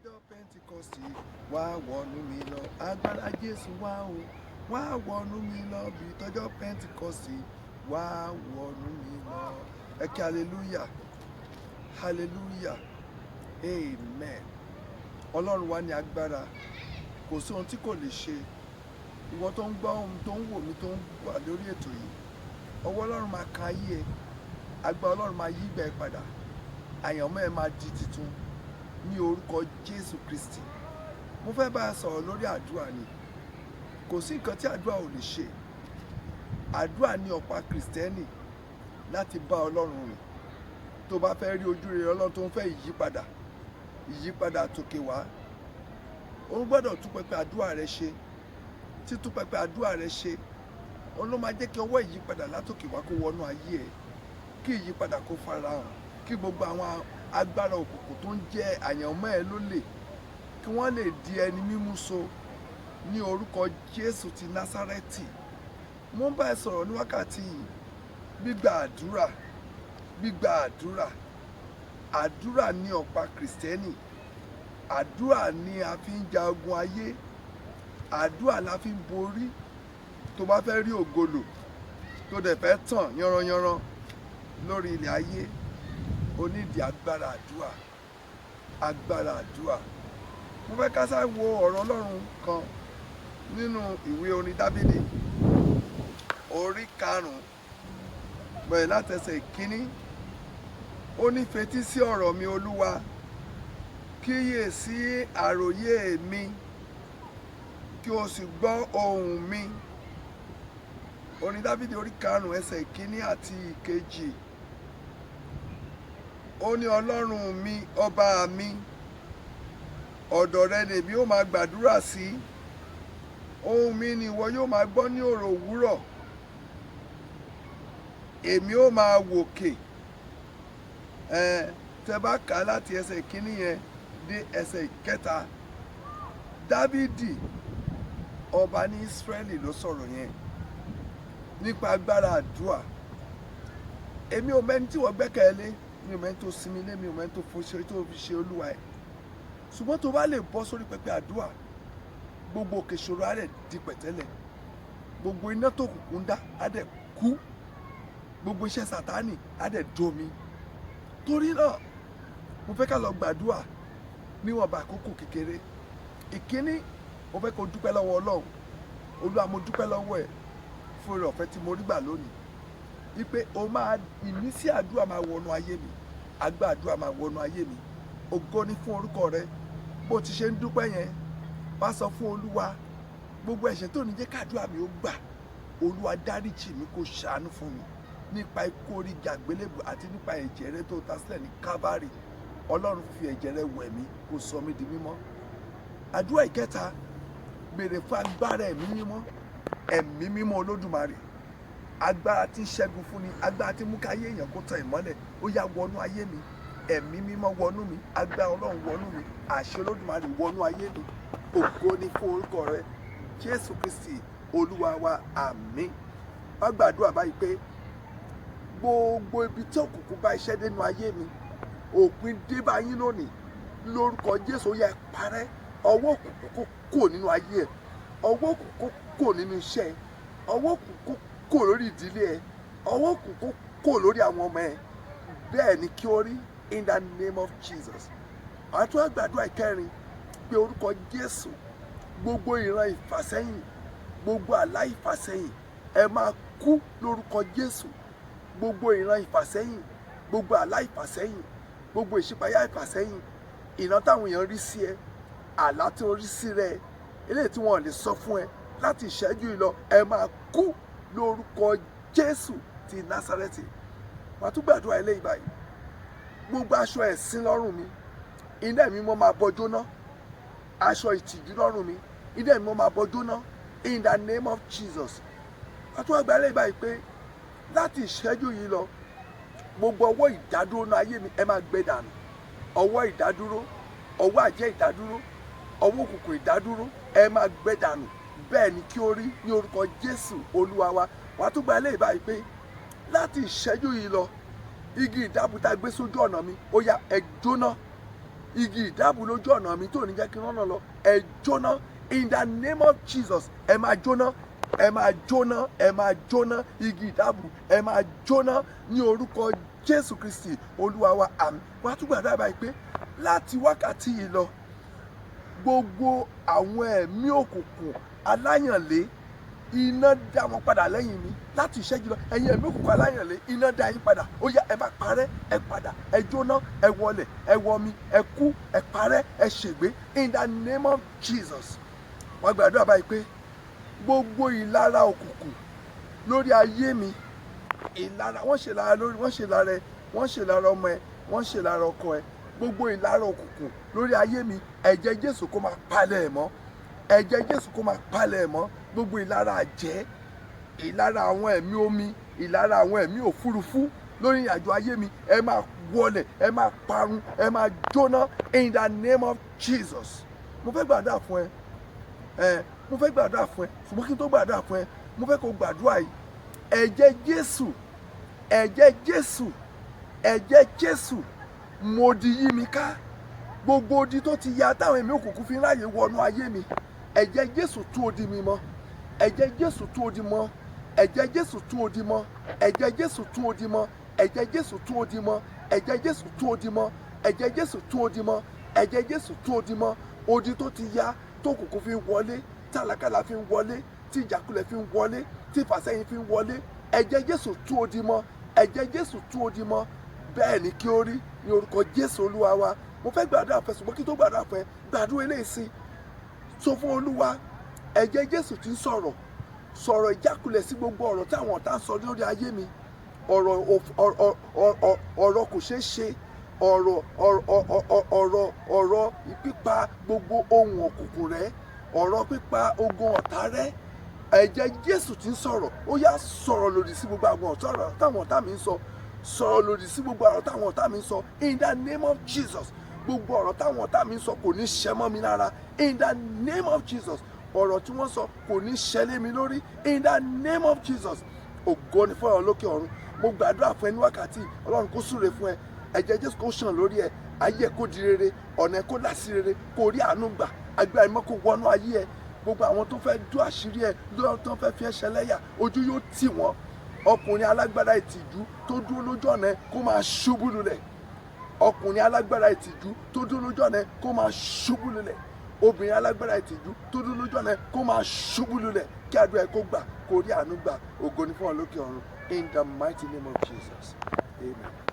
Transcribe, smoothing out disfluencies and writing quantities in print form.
Ọjọ́ Pentikọ́sì wá wọnú mi lọ, agbára Jésù wá o, wá wọnú mi lọ bí tọjọ́ Pentikọ́sì wá wọnú mi lọ. Ẹ kí hallelujah, hallelujah, amen. Ọlọ́run wa ní agbára, kò sí ohun tí kò lè ṣe. Ìwọ tó ń gbọ́ ohun tó ń wò mí tó ń wà lórí ètò yìí, ọwọ́ Ọlọ́run máa kan ayé ẹ, agbára Ọlọ́run máa yí ìgbà ẹ padà, àyànmọ́ ẹ máa di titun ní orúkọ Jésù Kristi. Mo fẹ́ bá a sọ̀rọ̀ lórí àdúrà ni. Kò sí nǹkan tí àdúrà ò lè ṣe. Àdúrà ní ọ̀pá Kristẹni láti bá Ọlọ́run rìn. Tó bá fẹ́ rí ojú rere Ọlọ́run tó ń fẹ́ ìyípadà tòkè wá, o gbọ́dọ̀ tún pẹpẹ àdúrà rẹ ṣe. Títún pẹpẹ àdúrà rẹ ṣe, òun ló máa jẹ́ kí ọwọ́ ìyípadà látòkè wá kó wọnú ayé ẹ, kí ìyípadà kó farahàn, kí gbogbo àwọn agbára òkùnkùn tó ń jẹ́ àyànmọ́ ẹ lólè kí wọ́n lè di ẹni mímú so ní orúkọ Jésù ti Násárẹ́tì. Mo ń bá ẹ sọ̀rọ̀ ní wákàtí yìí, gbígba àdúrà. Àdúrà ní ọ̀pá Kristẹni. Àdúrà ni a fi ń ja ogun ayé. Àdúrà la fi ń borí. Tó bá fẹ́ rí ògolo tó dẹ̀ fẹ́ tàn yánranyánran lórí ilẹ̀ ayé, o nídìí agbára àdúrà. Agbára àdúrà. Mo fẹ́ ká sáré wo ọ̀rọ̀ Ọlọ́run kan nínú ìwé orin Dáfídì orí 5 bẹ̀rẹ̀ láti ẹsẹ̀ ìkíní. Ó ní, fetí sí ọ̀rọ̀ mi Olúwa, kíyè sí àròyé mi, kí o sì gbọ́ ohùn mi. Orin Dáfídì orí 5 ẹsẹ̀ ìkíní àti ìkejì. Ó ní, Ọlọ́run mi, ọba mi, ọ̀dọ̀ rẹ lèmi ó máa gbàdúrà sí. Ohùn mi ni ìwọ yóò máa gbọ́ ní òrò òwúrọ̀. Èmi ó máa wòkè. Tẹ́ bá kà á láti ẹsẹ̀ ìkíní yẹn dé ẹsẹ̀ ìkẹta. Dáfídì ọba ní Ísírẹ́lì ló sọ̀rọ̀ yẹn nípa agbára àdúrà. Èmi ò mẹ́ni tí wọ́n gbẹ́kẹ̀lé, mi ò mẹ́ni tó sinmi lé, mi ò mẹ́ni tó fi ṣe olúwa ẹ̀. Ṣùgbọ́n tó bá lè bọ́ sórí pẹpẹ àdúrà, gbogbo òkè ìṣòro á dẹ̀ di pẹ̀tẹ́lẹ̀, gbogbo iná tó kùnkùn dá á dẹ̀ kú, gbogbo iṣẹ́ Sátánì á dẹ̀ domi. Torí náà mo fẹ́ ká lọ gbàdúrà níwọ̀nba àkókò kékeré. Ìkíní, mo fẹ́ kó dúpẹ́ lọ́wọ́ Ọlọ́run. Olúwa, mo dúpẹ́ lọ́wọ́ ẹ̀ fún oore ọ̀fẹ́ tí mo rí gbà lónìí. Wípé ìmísí àdúrà máa wọnú ayé mi, agbára àdúrà máa wọnú ayé mi. Ògo ni fún orúkọ rẹ. Bó ti ṣe ń dúpẹ́ yẹn, wá sọ fún Olúwa, gbogbo ẹ̀ṣẹ̀ tó ní jẹ́ kádúrà mi ó gbà, Olúwa dáríjì mi, kó ṣàánú fún mi nípa ikú orí igi àgbélébù àti nípa ẹ̀jẹ̀ rẹ tó ta sílẹ̀ ní Kávárì. Ọlọ́run fi ẹ̀jẹ̀ rẹ wẹ̀ mí, kó sọ mí di mímọ́. Àdúrà ìkẹta, béèrè fún agbára ẹ̀mí mímọ́. Ẹ̀mí mímọ́ Olódùmarè, agbára tí ń ṣẹ́gun fún ni, agbára tí mú káyé èèyàn kó tan ìmọ́lẹ̀, ó yá wọnú ayé mi. Ẹ̀mí mímọ́ wọnú mi, agbára Ọlọ́run wọnú mi, àṣẹ Olódùmarè wọnú ayé mi. Ògo ni fún orúkọ rẹ, Jésù Kristi Olúwa wa, àmín. Wá gbàdúrà báyìí pé gbogbo ibi tí òkùnkùn bá iṣẹ́ dénú ayé mi, òpin dé bá yín lónìí lórúkọ Jésù. Ó yá ẹ parẹ́. Ọwọ́ òkùnkùn kò nínú ayé ẹ, ọwọ́ òkùnkùn kò nínú iṣẹ́ ẹ, ọwọ́ òkùnkùn kò lórí ìdílé ẹ, ọwọ́ òkùnkùn kò lórí àwọn ọmọ ẹ. Bẹ́ẹ̀ ni kí ó rí, in the name of Jesus. Àti wá gbàdúrà ìkẹrin pé orúkọ Jésù, gbogbo ìran ìfàsẹ́yìn, gbogbo àlá ìfàsẹ́yìn, ẹ máa kú lórúkọ Jésù. Gbogbo ìran ìfàsẹ́yìn, gbogbo àlá ìfàsẹ́yìn, gbogbo ìṣípayá ìfàsẹ́yìn, ìran táwọn èèyàn rí sí ẹ, àlá tí wọ́n rí sí rẹ, eléyìí tí wọ́n lè sọ fún ẹ láti ìṣẹ́jú yìí lọ, ẹ máa kú lórúkọ Jésù ti Násárẹ́tì. Màá tún gbàdúrà eléyìí báyìí. Gbogbo aṣọ ẹ̀sín lọ́rùn mi, iná ẹ̀mí mímọ́ máa bọ́ jóná. Aṣọ ìtìjú lọ́rùn mi, iná ẹ̀mí mímọ́ máa bọ́ jóná, in the name of Jesus. Màá tún gbàdúrà eléyìí báyìí pé láti ìṣẹ́jú yìí lọ, gbogbo ọwọ́ ìdádúró ní ayé mi ẹ máa gbé dànù. Ọwọ́ ìdádúró, ọwọ́ àjẹ́ ìdádúró, ọwọ́ òkùnkùn ìdádúró, ẹ máa gbé dànù. Bẹ́ẹ̀ ni kí ó rí ní orúkọ Jésù Olúwa wa. Wàá tún gba eléyìí báyìí pé láti ìṣẹ́jú yìí lọ, igi ìdábùtà gbé sójú ọ̀nà mi, ó yá ẹ jóná. igi ìdáàbò lójú ọ̀nà mi tó ní jẹ́ kí n rọ́nà lọ ẹ jóná in the name of Jesus. Ẹ máa jóná, ẹ máa jóná, ẹ máa jóná, igi ìdáàbò ẹ máa jóná ní orúkọ Jésù Kristi Olúwa wa, àmín. Wàá tún gbàdúrà báyìí pé láti wákàtí yìí lọ gbogbo àwọn ẹ̀mí òkùnkùn aláyànlé iná dá wọn padà lẹ́yìn mi láti ìṣẹ́jú lọ. Ẹ̀yin ẹ̀mí òkùnkùn aláyànlé iná dá yín padà, ó yá ẹ máa parẹ́, ẹ padà, ẹ jóná, ẹ wọlẹ̀, ẹ wọmi, ẹ kú, ẹ parẹ́, ẹ ṣègbé in the name of Jesus. Wàá gbàdúrà báyìí pé gbogbo ìlara òkùnkùn lórí ayé mi, ìlara wọ́n ṣe lára lórí, wọ́n ṣe lára ẹ, wọ́n ṣe lára ọmọ ẹ, wọ́n ṣe lára ọkọ ẹ, gbogbo ìlara òkùnkùn lórí ayé mi, ẹ̀jẹ̀ Jésù kó máa palẹ̀ ẹ̀ mọ́, ẹ̀jẹ̀ Jésù kó máa palẹ̀ ẹ̀ mọ́, gbogbo ìlara àjẹ́, ìlara àwọn ẹ̀mí omi, ìlara àwọn ẹ̀mí òfurufú lórí ìrìnàjò ayé mi, ẹ máa wọlẹ̀, ẹ máa parun, ẹ máa jóná in the name of Jesus. Mo fẹ́ gbàdúrà fún ẹ, mo fẹ́ gbàdúrà fún ẹ, ṣùgbọ́n kí n tó gbàdúrà fún ẹ, mo fẹ́ kó gbàdúrà yìí. Ẹ̀jẹ̀ Jésù, ẹ̀jẹ̀ Jésù, ẹ̀jẹ̀ Jésù, mo di yí mi ká. Gbogbo odi tó ti ya táwọn ẹ̀mí òkùnkùn fi ń ráyè wọnú ayé mi, ẹ̀jẹ̀ Jésù tú odi mi mọ́, ẹ̀jẹ̀ Jésù tú odi mọ́, ẹ̀jẹ̀ Jésù tú odi mọ́, ẹ̀jẹ̀ Jésù tú odi mọ́, ẹ̀jẹ̀ Jésù tú odi mọ́, ẹ̀jẹ̀ Jésù tú odi mọ́, ẹ̀jẹ̀ Jésù tú odi mọ́, ẹ̀jẹ̀ Jésù tú odi mọ́. Odi tó ti ya tó òkùnkùn fi ń wọlé, tí àlákàlà fi ń wọlé, tí ìjákulẹ̀ fi ń wọlé, tí ìfàsẹ́yìn fi ń wọlé, ẹ̀jẹ̀ Jésù tú odi mọ́, ẹ̀jẹ̀ Jésù tú odi mọ́. Bẹ́ẹ̀ ni kí ó rí ní orúkọ Jésù Olúwa wa. Mo fẹ́ gbàdúrà fẹ́, ṣùgbọ́n kí tó gbàdúrà fẹ́, gbàdúrà eléyìí sí. Sọ fún Olúwa, ẹ̀jẹ̀ Jésù ti ń sọ̀rọ̀ ìjákulẹ̀ sí gbogbo ọ̀rọ̀ táwọn ọ̀tá ń sọ lórí ayé mi, ọ̀rọ̀ kò ṣeé ṣe, ọ̀rọ̀ pípa gbogbo ohun òkùnkùn rẹ̀, ọ̀rọ̀ pípa ogun ọ̀tá rẹ̀. Ẹ̀jẹ̀ Jésù ti ń sọ̀rọ̀, ó yá sọ̀rọ̀ lòdì sí gbogbo àwọn ọ̀rọ̀ táwọn ọ̀tá mi ń sọ, sọ̀rọ̀ lòdì sí gbogbo ọ̀rọ̀ táwọn ọ̀tá mi ń sọ in the name of Jesus. Gbogbo ọ̀rọ̀ táwọn ọ̀tá mi ń sọ kò ní ṣẹ mọ́ mi lára in the name of Jesus. Ọ̀rọ̀ tí wọ́n sọ kò ní ṣẹlẹ̀ mi lórí in the name of Jesus. Ògo ni fún Ọlọ́run lókè ọ̀run. Mo gbàdúrà fún ẹ ní wákàtí, Ọlọ́run kó súre fún ẹ, ẹ̀jẹ̀ Jésù kó ṣàn lórí ẹ, ayé ẹ kó di rere, ọ̀nà ẹ kó là sí rere, kó rí àánú gbà, agbára ìmọ̀ kó wọnú ayé ẹ. Gbogbo àwọn tó fẹ́ tú àṣírí ẹ, tó fẹ́ fi ẹ́ ṣẹlẹ́yà, ojú yóò tì wọ́n. Ọkùnrin alágbára ìtìjú tó dúró lójú ọ̀nà ẹ kó máa ṣubú lulẹ̀. Ọkùnrin alágbára ìtìjú tó dúró lójú ọ̀nà ẹ kó máa ṣubú lulẹ̀. Obìnrin alágbára ìtìjú tó dúró lójú ọ̀nà ẹ kó máa ṣubú lulẹ̀. Kí àdúrà ẹ kó gbà, kó rí àánú gbà. Ògo ni fún Ọlọ́run lókè ọ̀run in the mighty name of Jesus. Amen.